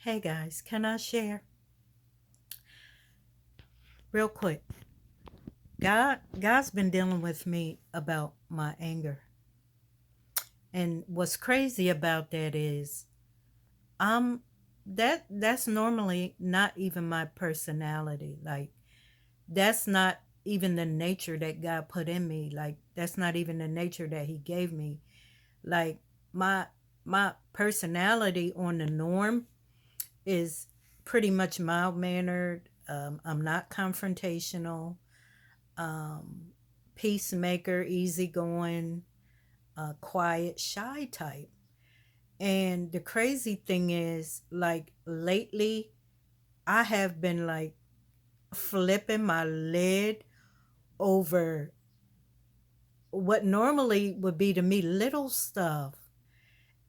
Hey guys, can I share real quick? God's been dealing with me about my anger. And what's crazy about that is I'm that's normally not even my personality. Like that's not even the nature that God put in me. Like that's not even the nature that he gave me. Like my my personality on the norm is pretty much mild mannered. I'm not confrontational. um, Peacemaker, easygoing, quiet, shy type. And the crazy thing is, like lately, I have been like flipping my lid over what normally would be to me little stuff.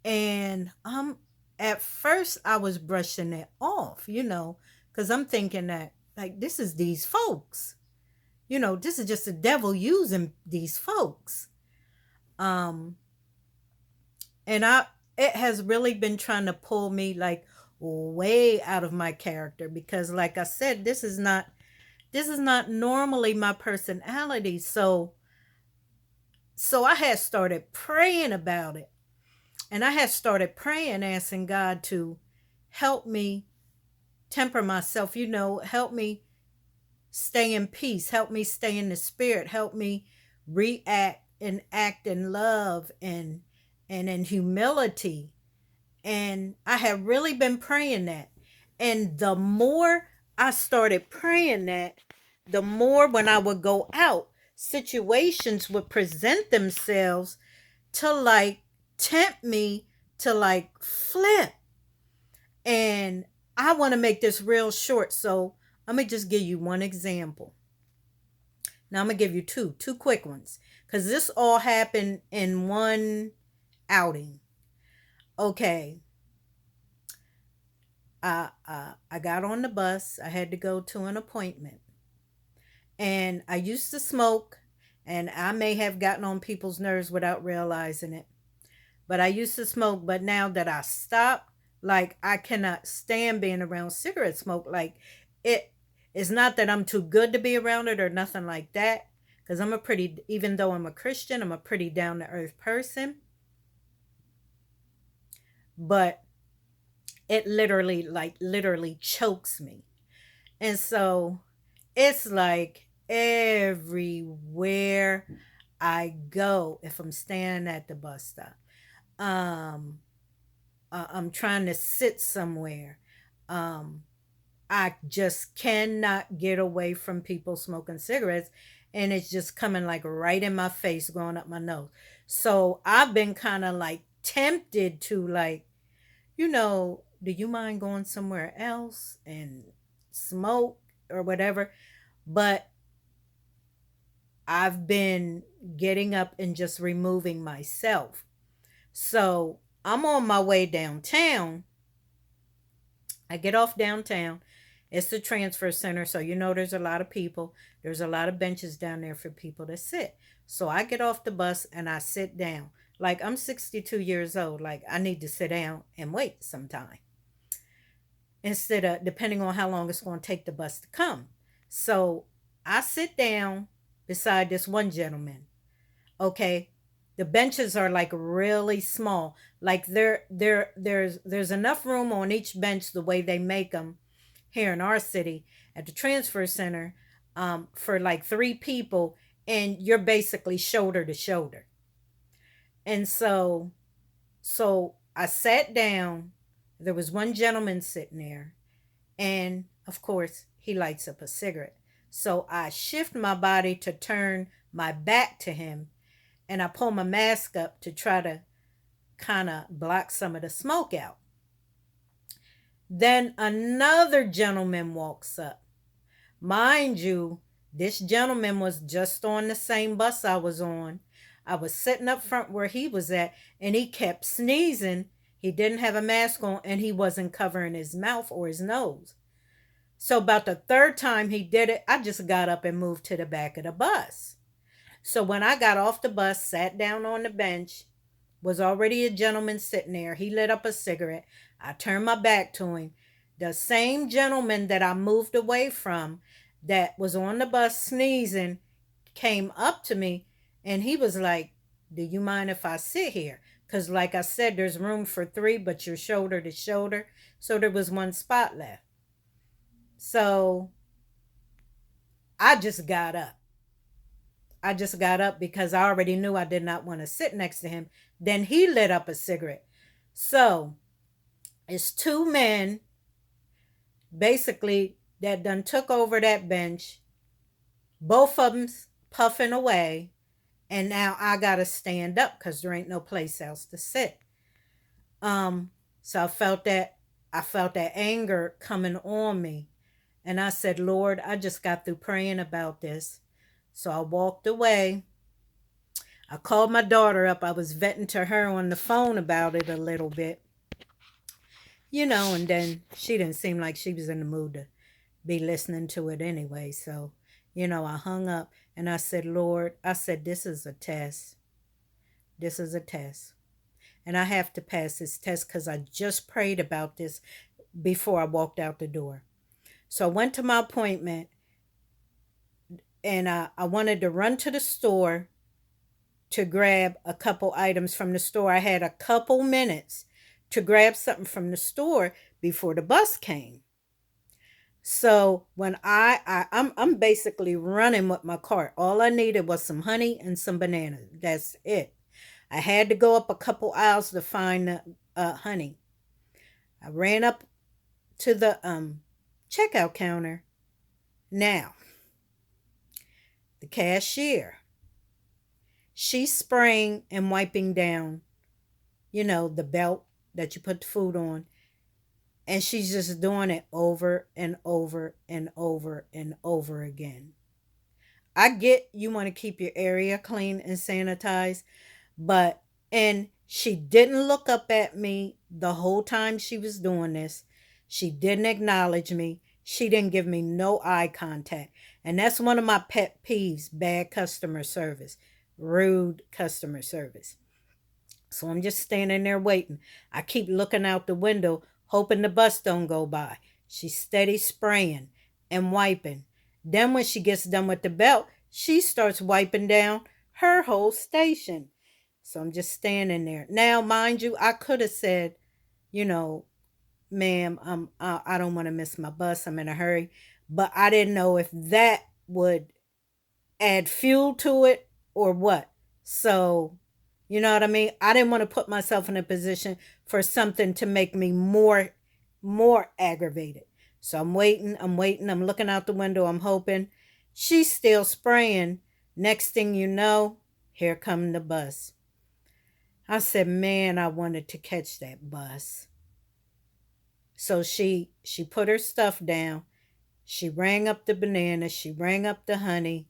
And at first I was brushing it off, because I'm thinking that like this is these folks. This is just the devil using these folks. Um and I it has really been trying to pull me like way out of my character because like I said this is not normally my personality. So I had started praying about it, and I had started praying, asking God to help me temper myself, help me stay in peace, help me stay in the spirit, help me react and act in love and in humility. And I had really been praying that. And the more I started praying that, the more when I would go out, situations would present themselves to like tempt me to like flip. And I want to make this real short. So let me just give you one example. Now I'm going to give you two quick ones. Because this all happened in one outing. Okay, I got on the bus. I had to go to an appointment. And I used to smoke, and I may have gotten on people's nerves without realizing it. But I used to smoke, but now that I stopped, like I cannot stand being around cigarette smoke. Like it it's not that I'm too good to be around it or nothing like that. Because even though I'm a Christian, I'm a pretty down to earth person. But it literally chokes me. And so it's like everywhere I go, if I'm standing at the bus stop, um, I'm trying to sit somewhere. Um, I just cannot get away from people smoking cigarettes, and it's just coming like right in my face, going up my nose. So I've been kind of like tempted to like, do you mind going somewhere else and smoke or whatever? But I've been getting up and just removing myself. So I'm on my way downtown. I get off downtown. It's the transfer center. So, there's a lot of people. There's a lot of benches down there for people to sit. So I get off the bus and I sit down. Like I'm 62 years old. Like I need to sit down and wait some time instead of depending on how long it's going to take the bus to come. So I sit down beside this one gentleman. Okay, the benches are like really small. Like there's enough room on each bench the way they make them here in our city at the transfer center, for like three people, and you're basically shoulder to shoulder. And so I sat down. There was one gentleman sitting there, and of course, he lights up a cigarette. So I shift my body to turn my back to him, and I pull my mask up to try to kind of block some of the smoke out. Then another gentleman walks up. Mind you, this gentleman was just on the same bus I was on. I was sitting up front where he was at, and he kept sneezing. He didn't have a mask on, and he wasn't covering his mouth or his nose. So, about the third time he did it, I just got up and moved to the back of the bus. So, when I got off the bus, sat down on the bench, was already a gentleman sitting there. He lit up a cigarette. I turned my back to him. The same gentleman that I moved away from that was on the bus sneezing came up to me and he was like, "Do you mind if I sit here?" Because, like I said, there's room for three, but you're shoulder to shoulder. So there was one spot left. So I just got up. I just got up because I already knew I did not want to sit next to him. Then he lit up a cigarette. So it's two men basically that done took over that bench. Both of them puffing away. And now I got to stand up because there ain't no place else to sit. Um, so I felt that anger coming on me. And I said, Lord, I just got through praying about this. So I walked away. I called my daughter up. I was vetting to her on the phone about it a little bit, and then she didn't seem like she was in the mood to be listening to it anyway. So, I hung up and I said, Lord, I said, this is a test. This is a test. And I have to pass this test because I just prayed about this before I walked out the door. So I went to my appointment and I wanted to run to the store to grab a couple items from the store. I had a couple minutes to grab something from the store before the bus came. So when I'm basically running with my cart. All I needed was some honey and some bananas. That's it. I had to go up a couple aisles to find the honey. I ran up to the checkout counter. Now, the cashier, she's spraying and wiping down, the belt that you put the food on. And she's just doing it over and over and over and over again. I get you want to keep your area clean and sanitized, and she didn't look up at me the whole time she was doing this. She didn't acknowledge me. She didn't give me no eye contact. And that's one of my pet peeves, bad customer service, rude customer service. So I'm just standing there waiting. I keep looking out the window, hoping the bus don't go by. She's steady spraying and wiping. Then when she gets done with the belt, she starts wiping down her whole station. So I'm just standing there. Now, mind you, I could have said, you know, ma'am, I don't want to miss my bus. I'm in a hurry. But I didn't know if that would add fuel to it or what. So, you know what I mean? I didn't want to put myself in a position for something to make me more aggravated. So I'm looking out the window, I'm hoping. She's still spraying. Next thing you know, here come the bus. I said, man, I wanted to catch that bus. So she put her stuff down. She rang up the banana. She rang up the honey.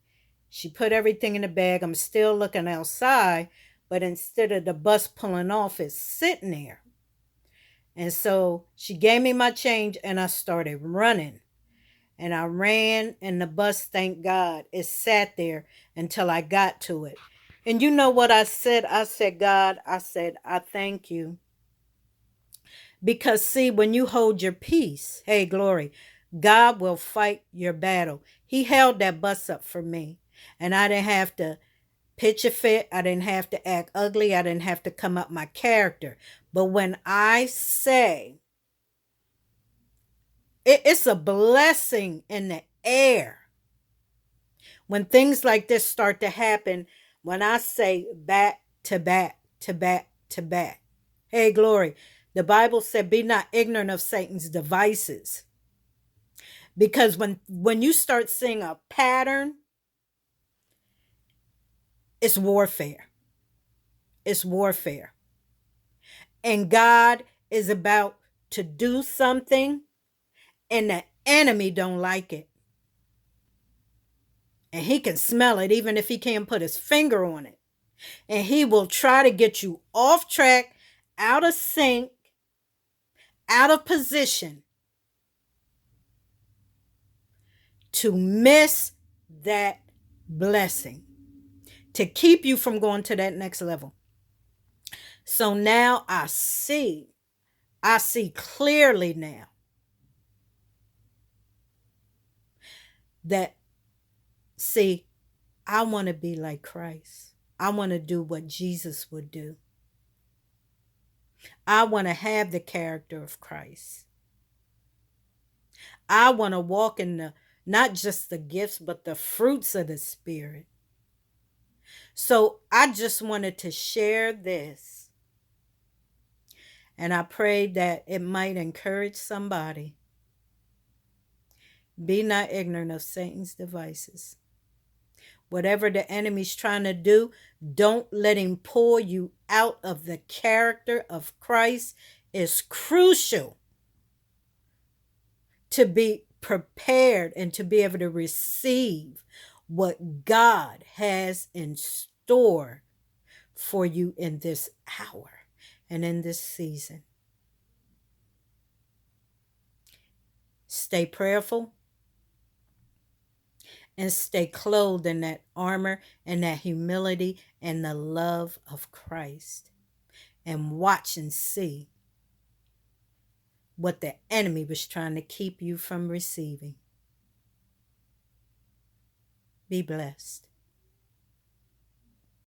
She put everything in the bag. I'm still looking outside, but instead of the bus pulling off, it's sitting there. And so she gave me my change and I started running. And I ran and the bus, thank God, it sat there until I got to it. And you know what I said? I said, God, I said, I thank you. Because, see, when you hold your peace, hey, glory, God will fight your battle. He held that bus up for me. And I didn't have to pitch a fit. I didn't have to act ugly. I didn't have to come up my character. But when I say it's a blessing in the air when things like this start to happen, when I say back to back to back to back. Hey, glory. The Bible said, be not ignorant of Satan's devices. Because when you start seeing a pattern, it's warfare. It's warfare. And God is about to do something and the enemy don't like it. And he can smell it even if he can't put his finger on it. And he will try to get you off track, out of sync, out of position to miss that blessing, to keep you from going to that next level. So now I see clearly now. That, see, I want to be like Christ. I want to do what Jesus would do. I want to have the character of Christ. I want to walk in the, not just the gifts, but the fruits of the Spirit. So I just wanted to share this. And I pray that it might encourage somebody. Be not ignorant of Satan's devices. Whatever the enemy's trying to do, don't let him pull you out of the character of Christ. Is crucial to be prepared and to be able to receive what God has in store for you in this hour and in this season. Stay prayerful and stay clothed in that armor and that humility and the love of Christ. And watch and see what the enemy was trying to keep you from receiving. Be blessed.